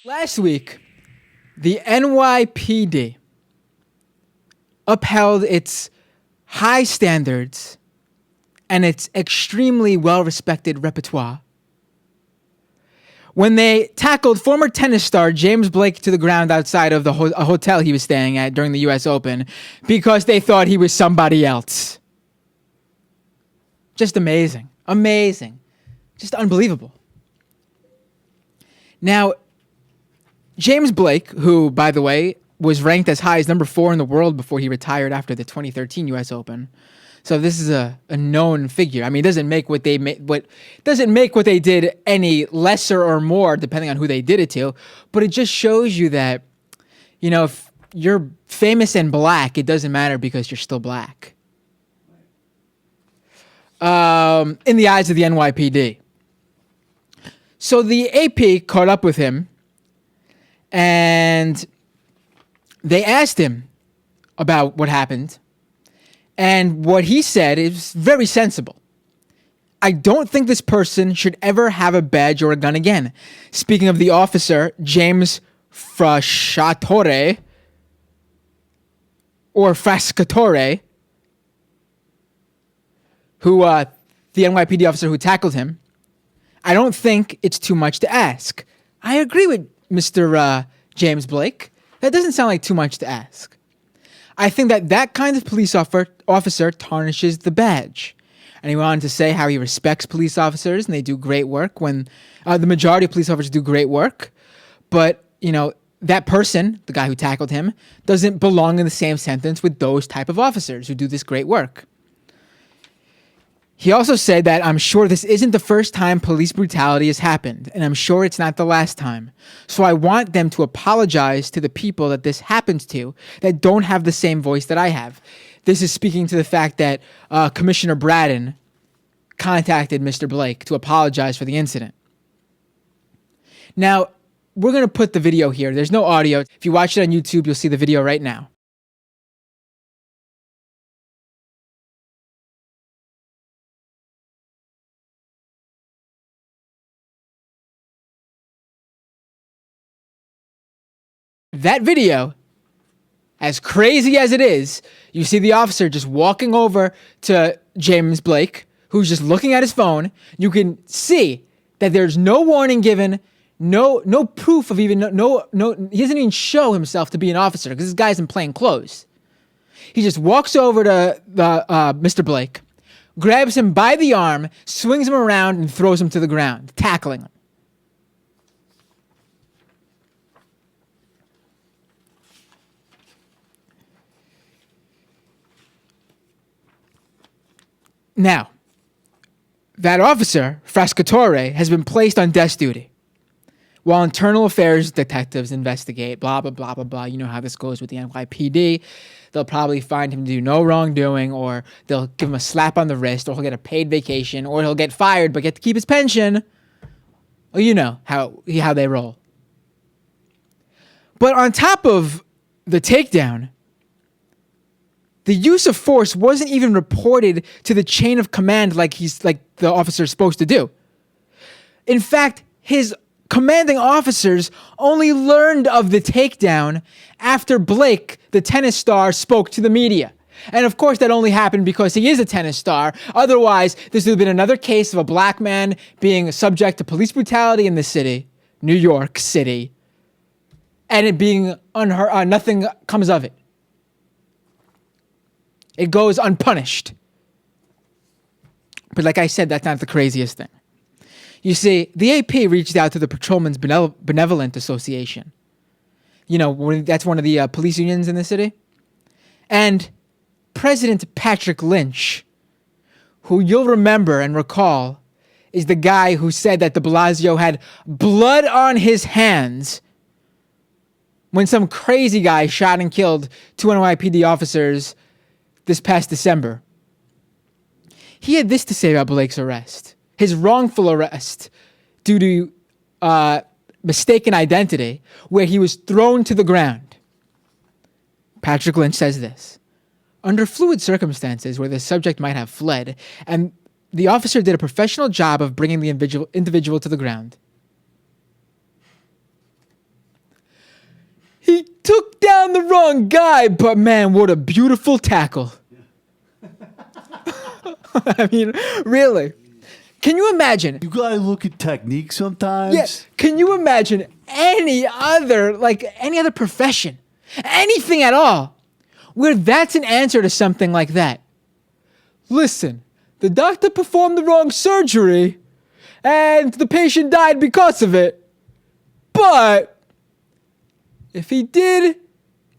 Last week, the NYPD upheld its high standards and its extremely well-respected repertoire when they tackled former tennis star James Blake to the ground outside of a hotel he was staying at during the U.S. Open because they thought he was somebody else. Just amazing. Amazing. Just unbelievable. Now, James Blake, who, by the way, was ranked as high as number 4 in the world before he retired after the 2013 U.S. Open. So this is a known figure. I mean, it doesn't make what they did any lesser or more, depending on who they did it to. But it just shows you that, you know, if you're famous and black, it doesn't matter because you're still black. In the eyes of the NYPD. So the AP caught up with him, and they asked him about what happened. And what he said is very sensible. I don't think this person should ever have a badge or a gun again. Speaking of the officer, James Frascatore, who, the NYPD officer who tackled him, I don't think it's too much to ask. I agree with Mr. James Blake. That doesn't sound like too much to ask. I think that kind of police officer tarnishes the badge. And he went on to say how he respects police officers and they do great work when the majority of police officers do great work. But, you know, that person, the guy who tackled him, doesn't belong in the same sentence with those type of officers who do this great work. He also said that I'm sure this isn't the first time police brutality has happened, and I'm sure it's not the last time. So I want them to apologize to the people that this happens to that don't have the same voice that I have. This is speaking to the fact that Commissioner Braden contacted Mr. Blake to apologize for the incident. Now, we're going to put the video here. There's no audio. If you watch it on YouTube, you'll see the video right now. That video, as crazy as it is, you see the officer just walking over to James Blake, who's just looking at his phone. You can see that there's no warning given, no proof of even, he doesn't even show himself to be an officer because this guy's in plain clothes. He just walks over to Mr. Blake, grabs him by the arm, swings him around, and throws him to the ground, tackling him. Now, that officer, Frascatore, has been placed on desk duty while internal affairs detectives investigate, blah, blah, blah, blah, blah. You know how this goes with the NYPD. They'll probably find him to do no wrongdoing, or they'll give him a slap on the wrist, or he'll get a paid vacation, or he'll get fired but get to keep his pension. Well, you know how they roll. But on top of the takedown, the use of force wasn't even reported to the chain of command like the officer's supposed to do. In fact, his commanding officers only learned of the takedown after Blake, the tennis star, spoke to the media. And of course, that only happened because he is a tennis star. Otherwise, this would have been another case of a black man being subject to police brutality in the city, New York City, and it being unheard, nothing comes of it. It goes unpunished. But like I said, that's not the craziest thing. You see, the AP reached out to the Patrolmen's Benevolent Association. You know, that's one of the police unions in the city. And President Patrick Lynch, who you'll remember and recall, is the guy who said that de Blasio had blood on his hands when some crazy guy shot and killed 2 NYPD officers this past December. He had this to say about Blake's arrest. His wrongful arrest due to mistaken identity, where he was thrown to the ground. Patrick Lynch says this: under fluid circumstances where the subject might have fled, and the officer did a professional job of bringing the individual to the ground. He took down the wrong guy, but man, what a beautiful tackle. I mean, really. Can you imagine? You gotta look at technique sometimes. Yes. Can you imagine any other profession, anything at all, where that's an answer to something like that? Listen, the doctor performed the wrong surgery, and the patient died because of it. But if he did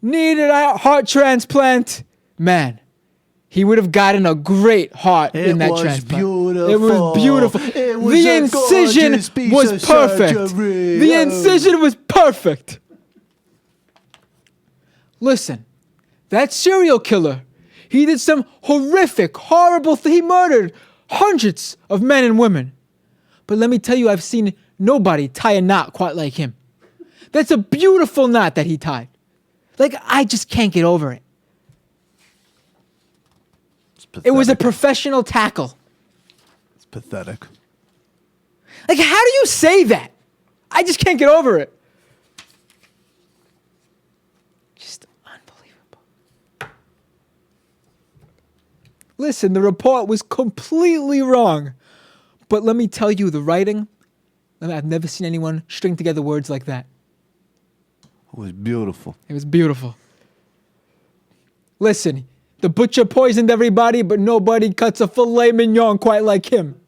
need a heart transplant, man, he would have gotten a great heart in that transplant. Beautiful. It was beautiful. It was The incision was perfect. The incision was perfect. Listen, that serial killer, he did some horrific, horrible thing. He murdered hundreds of men and women. But let me tell you, I've seen nobody tie a knot quite like him. That's a beautiful knot that he tied. Like, I just can't get over it. It was a professional tackle. It's pathetic. Like, how do you say that? I just can't get over it. Just unbelievable. Listen, the report was completely wrong. But let me tell you, the writing, I've never seen anyone string together words like that. It was beautiful. It was beautiful. Listen, the butcher poisoned everybody, but nobody cuts a filet mignon quite like him.